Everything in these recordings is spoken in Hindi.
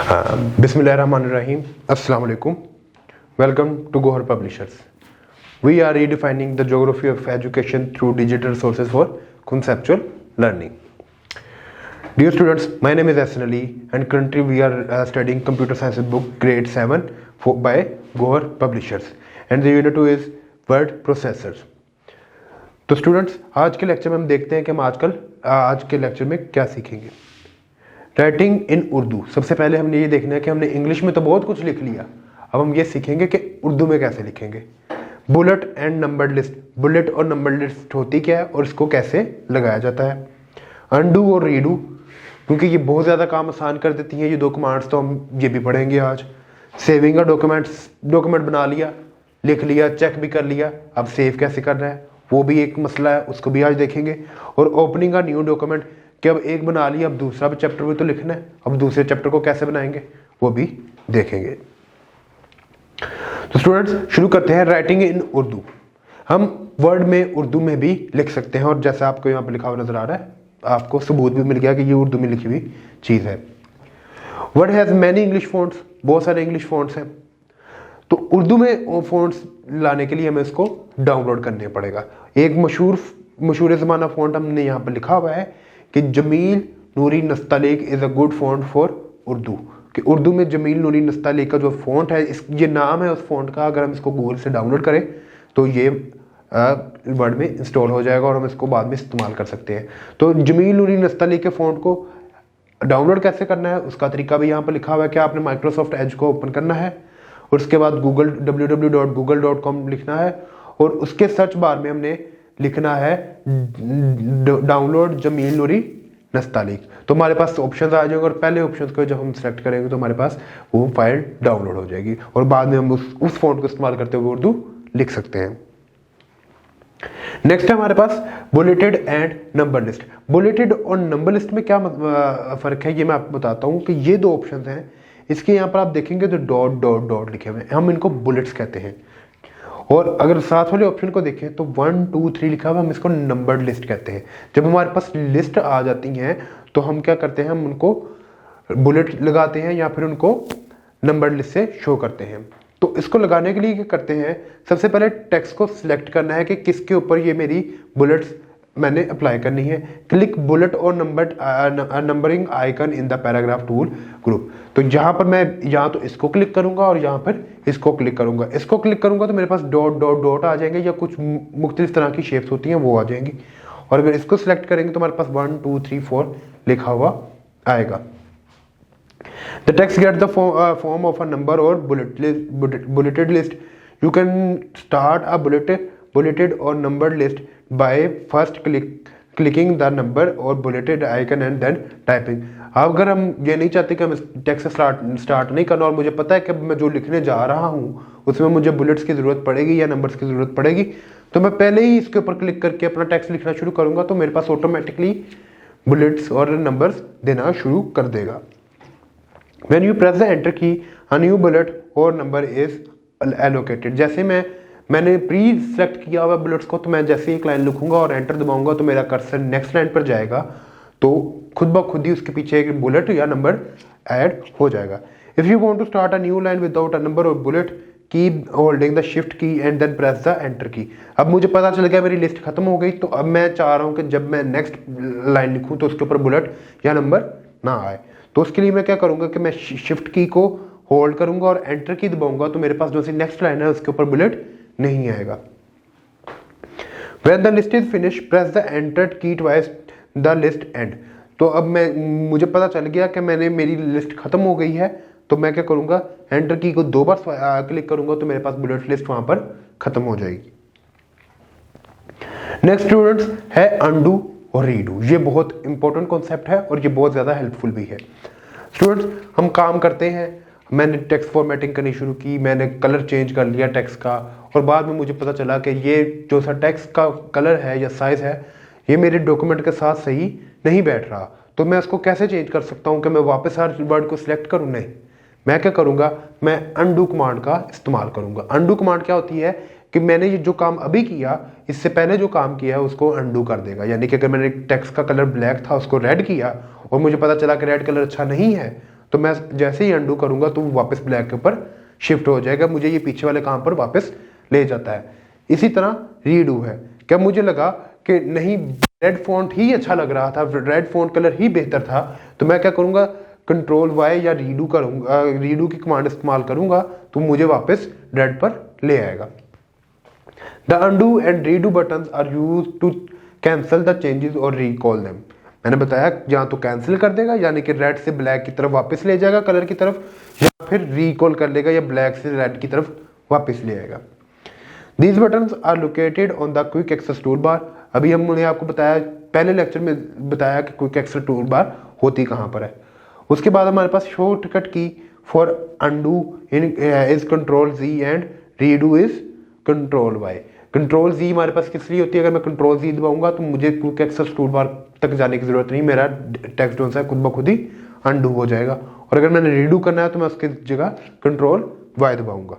Bismillahirrahmanirrahim. Assalamu alaikum. Welcome to Gohar Publishers. We are redefining the geography of education through digital resources for conceptual learning. Dear students, my name is Hassan Ali and currently we are studying computer science book grade 7 by Gohar Publishers and the unit 2 is word processors. तो स्टूडेंट्स, आज के लेक्चर में हम देखते हैं कि हम आज के लेक्चर में क्या सीखेंगे। Writing in Urdu. सबसे पहले हमने ये देखना है कि हमने इंग्लिश में तो बहुत कुछ लिख लिया, अब हम ये सीखेंगे कि उर्दू में कैसे लिखेंगे। Bullet and numbered list. Bullet और नंबर्ड लिस्ट होती क्या है और इसको कैसे लगाया जाता है। अनडू और रीडू, क्योंकि ये बहुत ज़्यादा काम आसान कर देती हैं ये दो कमांड्स, तो हम ये भी पढ़ेंगे आज। सेविंग का डॉक्यूमेंट बना लिया, लिख लिया, चेक भी कर लिया, अब सेव कैसे करना है वो भी एक मसला है, उसको भी आज देखेंगे। और ओपनिंग का न्यू डॉक्यूमेंट, कि अब एक बना लिया, अब दूसरा चैप्टर भी तो लिखना है, अब दूसरे चैप्टर को कैसे बनाएंगे वो भी देखेंगे। तो स्टूडेंट्स शुरू करते हैं। राइटिंग इन उर्दू, हम वर्ड में उर्दू में भी लिख सकते हैं और जैसा आपको यहाँ पर लिखा हुआ नजर आ रहा है, आपको सबूत भी मिल गया कि ये उर्दू में लिखी हुई चीज़ है। Word has many English fonts, बहुत सारे इंग्लिश फॉन्ट्स हैं। तो उर्दू में फॉन्ट्स लाने के लिए हमें इसको डाउनलोड करने पड़ेगा। एक मशहूर ज़माना फॉन्ट हमने यहाँ पर लिखा हुआ है कि Jameel Noori Nastaleeq is a good font for Urdu, कि उर्दू में जमील नूरी नस्तालिक का जो फॉन्ट है, ये नाम है उस फॉन्ट का, अगर हम इसको गूगल से डाउनलोड करें तो ये वर्ड में इंस्टॉल हो जाएगा और हम इसको बाद में इस्तेमाल कर सकते हैं। तो जमील नूरी नस्तालिक के फॉन्ट को डाउनलोड कैसे करना है उसका तरीका भी यहाँ पर लिखा हुआ है कि आपने माइक्रोसॉफ्ट एज को ओपन करना है और उसके बाद www.google.com लिखना है और उसके सर्च बार में हमने लिखना है डाउनलोड जमील नूरी नस्तालिक। तो हमारे पास ऑप्शंस आ जाएंगे और पहले ऑप्शंस को जब हम सेलेक्ट करेंगे तो हमारे पास वो फाइल डाउनलोड हो जाएगी और बाद में हम उस फॉन्ट को इस्तेमाल करते हुए उर्दू लिख सकते हैं। नेक्स्ट है हमारे पास bulleted and number list. Bulleted और नंबर लिस्ट में क्या फर्क है ये मैं आपको बताता हूँ कि ये दो ऑप्शन हैं, इसके यहाँ पर आप देखेंगे तो डॉट डॉट डॉट लिखे हुए हैं, हम इनको बुलेट्स कहते हैं। और अगर साथ वाले ऑप्शन को देखें तो 1 2 3 लिखा हुआ, हम इसको नंबर्ड लिस्ट कहते हैं। जब हमारे पास लिस्ट आ जाती हैं तो हम क्या करते हैं, हम उनको बुलेट लगाते हैं या फिर उनको नंबर्ड लिस्ट से शो करते हैं। तो इसको लगाने के लिए क्या करते हैं, सबसे पहले टेक्स्ट को सिलेक्ट करना है कि किसके ऊपर ये मेरी बुलेट्स मैंने अप्लाई करनी है। क्लिक बुलेट और numbering icon in the paragraph tool group. तो यहाँ पर मैं यहाँ तो इसको क्लिक करूंगा और यहाँ पर इसको क्लिक करूंगा। इसको क्लिक करूंगा तो मेरे पास डॉट डॉट डॉट आ जाएंगे या कुछ मुख्तलिफ तरह की शेप्स होती हैं वो आ जाएंगी। और अगर इसको सिलेक्ट करेंगे तो हमारे पास 1 2 3 4 लिखा हुआ आएगा। The text gets the form of a number or bulleted list. You can start a bulleted or numbered list by first clicking the number or bulleted icon and then typing. अगर हम ये नहीं चाहते कि हम टेक्स्ट स्टार्ट नहीं करना और मुझे पता है कि मैं जो लिखने जा रहा हूँ उसमें मुझे बुलेट्स की ज़रूरत पड़ेगी या नंबर्स की ज़रूरत पड़ेगी, तो मैं पहले ही इसके ऊपर क्लिक करके अपना टेक्स्ट लिखना शुरू करूँगा तो मेरे पास ऑटोमेटिकली बुलेट्स और नंबर्स देना शुरू कर देगा। When you press the enter key, a new bullet or number is allocated. जैसे मैंने प्री सेलेक्ट किया हुआ बुलेट्स को, तो मैं जैसे ही एक लाइन लिखूंगा और एंटर दबाऊंगा तो मेरा कर्सर नेक्स्ट लाइन पर जाएगा, तो खुद ब खुद ही उसके पीछे एक बुलेट या नंबर ऐड हो जाएगा। If you want to start a new line without a number or bullet, keep holding the shift key and then press the enter key. अब मुझे पता चल गया मेरी लिस्ट खत्म हो गई, तो अब मैं चाह रहा हूँ कि जब मैं नेक्स्ट लाइन लिखूँ तो उसके ऊपर बुलेट या नंबर ना आए। तो उसके लिए मैं क्या करूंगा कि मैं शिफ्ट की को होल्ड करूंगा और एंटर की दबाऊंगा तो मेरे पास जो सी नेक्स्ट लाइन है उसके ऊपर बुलेट नहीं आएगा। When the list is finished, press the enter key twice, the list end. तो अब मुझे पता चल गया कि मेरी लिस्ट खत्म हो गई है, तो मैं क्या करूंगा, एंटर की को 2 बार क्लिक करूंगा तो मेरे पास बुलेट लिस्ट वहां पर खत्म हो जाएगी। नेक्स्ट स्टूडेंट्स है अनडू और रीडू। ये बहुत इंपॉर्टेंट कॉन्सेप्ट है और ये बहुत ज़्यादा हेल्पफुल भी है। स्टूडेंट्स हम काम करते हैं, मैंने टेक्स्ट फॉर्मेटिंग करनी शुरू की, मैंने कलर चेंज कर लिया टेक्स्ट का और बाद में मुझे पता चला कि ये जो सा टेक्स्ट का कलर है या साइज़ है ये मेरे डॉक्यूमेंट के साथ सही नहीं बैठ रहा, तो मैं उसको कैसे चेंज कर सकता हूँ कि मैं वापस हर वर्ड को सिलेक्ट करूँ? नहीं, मैं क्या करूँगा, मैं अनडू कमांड का इस्तेमाल करूँगा। अनडू कमांड क्या होती है कि मैंने ये जो काम अभी किया, इससे पहले जो काम किया है उसको अनडू कर देगा। यानी कि अगर मैंने टेक्स्ट का कलर ब्लैक था उसको रेड किया और मुझे पता चला कि रेड कलर अच्छा नहीं है, तो मैं जैसे ही अंडू करूंगा तो वो वापस ब्लैक के ऊपर शिफ्ट हो जाएगा, मुझे ये पीछे वाले काम पर वापस ले जाता है। इसी तरह रीडू है, क्या मुझे लगा कि नहीं रेड फॉन्ट ही अच्छा लग रहा था, रेड फॉन्ट कलर ही बेहतर था, तो मैं क्या करूंगा कंट्रोल वाई या रीडू करूंगा, रीडू की कमांड इस्तेमाल करूंगा तो मुझे वापस रेड पर ले आएगा। The undo and redo button are use to cancel the changes और रिकॉल देम। मैंने बताया या तो कैंसिल कर देगा यानी कि रेड से ब्लैक की तरफ वापस ले जाएगा कलर की तरफ, या फिर रिकॉल कर लेगा या ब्लैक से रेड की तरफ वापस ले आएगा। These buttons are located on the quick access toolbar। अभी हमने आपको बताया पहले लेक्चर में बताया कि क्विक एक्सेस टूलबार होती कहाँ पर है। उसके बाद हमारे पास शॉर्टकट की for undo is control Z and redo is control Y। Control Z हमारे पास किस लिए होती है, अगर मैं कंट्रोल Z दबाऊंगा तो मुझे क्विक एक्सेस टूलबार तक जाने की जरूरत नहीं, मेरा टेक्स्ट जो है खुद ब खुद ही अंडू हो जाएगा। और अगर मैंने रीडू करना है तो मैं उसकी जगह कंट्रोल Y दबाऊंगा।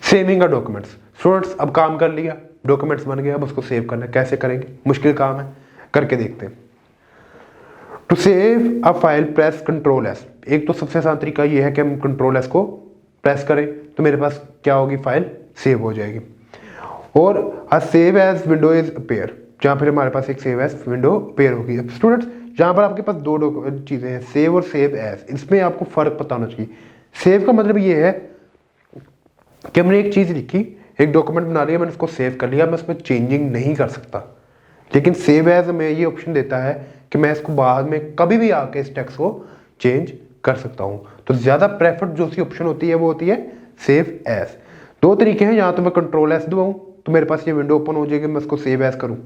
सेविंग अ डॉक्यूमेंट्स। स्टूडेंट्स अब काम कर लिया, डॉक्यूमेंट्स बन गया, अब उसको सेव करना है। कैसे करेंगे, मुश्किल काम है, करके देखते हैं। To save a file press control S. एक तो सबसे आसान तरीका ये है कि हम कंट्रोल एस को प्रेस करें तो मेरे पास क्या होगी, फाइल सेव हो जाएगी। और a save as window is appear, जहां पर हमारे पास एक सेव एज विंडो अपेयर होगी। अब स्टूडेंट्स जहां पर आपके पास दो चीजें हैं, सेव और सेव एज, इसमें आपको फर्क पता होना चाहिए। सेव का मतलब ये है कि हमने एक चीज लिखी, एक डॉक्यूमेंट बना लिया, मैंने उसको सेव कर लिया, मैं उसमें चेंजिंग नहीं कर सकता। लेकिन सेव एज में ये ऑप्शन देता है कि मैं इसको बाद में कभी भी आके इस टेक्स्ट को चेंज कर सकता हूं। तो ज्यादा प्रेफर्ड जो सी ऑप्शन होती है वो होती है सेव एज। दो तरीके हैं, या तो मैं कंट्रोल एस दबाऊं तो मेरे पास ये विंडो ओपन हो जाएगी, मैं उसको सेव एज करूं।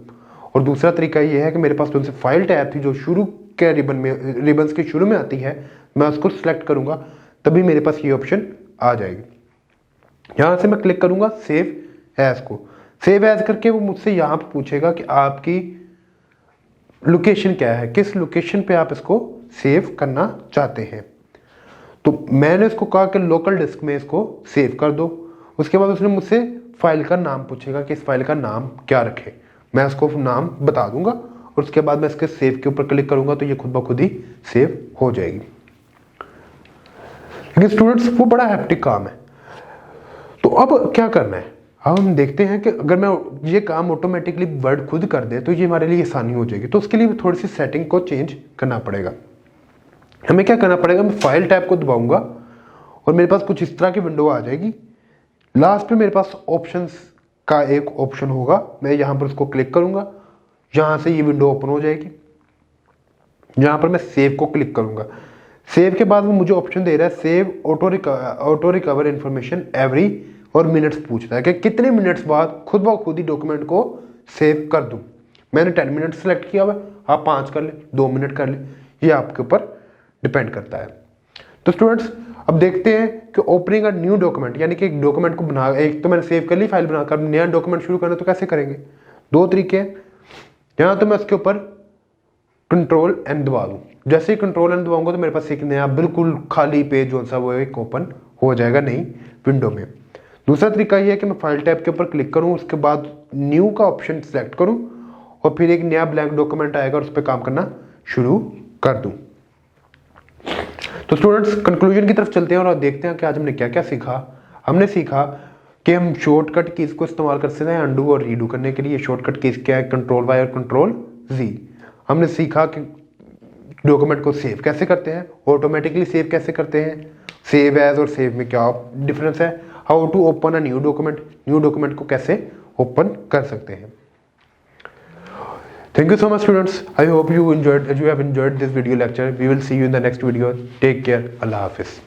और दूसरा तरीका ये है कि मेरे पास जो से फाइल टैब थी जो शुरू के रिबन्स के शुरू में आती है, मैं उसको सिलेक्ट करूंगा तभी मेरे पास ये ऑप्शन आ जाएगी। यहां से मैं क्लिक करूंगा सेव एज को, सेव एज करके वो मुझसे यहां पर पूछेगा कि आपकी लोकेशन क्या है, किस लोकेशन पे आप इसको सेव करना चाहते हैं। तो मैंने इसको कहा कि लोकल डिस्क में इसको सेव कर दो। उसके बाद उसने मुझसे फाइल का नाम पूछेगा कि इस फाइल का नाम क्या रखे, मैं उसको नाम बता दूंगा और उसके बाद मैं इसके सेव के ऊपर क्लिक करूंगा तो ये खुद ब खुद ही सेव हो जाएगी। लेकिन स्टूडेंट्स वो बड़ा हैप्टिक काम है, तो अब क्या करना है, अब हम देखते हैं कि अगर मैं ये काम ऑटोमेटिकली वर्ड खुद कर दे तो ये हमारे लिए आसानी हो जाएगी। तो उसके लिए थोड़ी सी सेटिंग को चेंज करना पड़ेगा। हमें क्या करना पड़ेगा, मैं फाइल टैब को दबाऊंगा और मेरे पास कुछ इस तरह की विंडो आ जाएगी। लास्ट पे मेरे पास ऑप्शंस का एक ऑप्शन होगा, मैं यहाँ पर उसको क्लिक करूंगा, यहाँ से ये विंडो ओपन हो जाएगी। यहाँ पर मैं सेव को क्लिक करूंगा, सेव के बाद वो मुझे ऑप्शन दे रहा है save auto recover information every, और मिनट्स पूछता है कि कितने मिनट्स बाद खुद ब खुद ही डॉक्यूमेंट को सेव कर दूं। मैंने 10 मिनट सेलेक्ट किया हुआ है, आप 5 कर ले, 2 मिनट कर ले, ये आपके ऊपर डिपेंड करता है। तो स्टूडेंट्स अब देखते हैं कि ओपनिंग अ न्यू डॉक्यूमेंट, यानी कि एक डॉक्यूमेंट को बना, एक तो मैंने सेव कर ली फाइल बनाकर, नया डॉक्यूमेंट शुरू करना तो कैसे करेंगे, दो तरीके हैं। यहाँ तो मैं उसके ऊपर कंट्रोल एन दबा दूं, जैसे ही कंट्रोल एन दबाऊंगा तो मेरे पास एक नया बिल्कुल खाली पेज जो सा वो एक ओपन हो जाएगा नई विंडो में। दूसरा तरीका ये है कि मैं फाइल टैब के ऊपर क्लिक करूं, उसके बाद न्यू का ऑप्शन सेलेक्ट करूं और फिर एक नया ब्लैंक डॉक्यूमेंट आएगा और उस पर काम करना शुरू कर दूं। तो स्टूडेंट्स कंक्लूजन की तरफ चलते हैं और देखते हैं कि आज हमने क्या क्या सीखा। हमने सीखा कि हम शॉर्टकट कीज को इस्तेमाल कर सकते हैं अंडू और रीडू करने के लिए। शॉर्टकट कीज क्या है, कंट्रोल वाई और कंट्रोल जी। हमने सीखा कि डॉक्यूमेंट को सेव कैसे करते हैं, ऑटोमेटिकली सेव कैसे करते हैं, सेव एज और सेव में क्या डिफरेंस है, how to open a new document को कैसे ओपन कर सकते हैं। Thank you so much students. I hope you have enjoyed this video lecture. We will see you in the next video. Take care. Allah Hafiz.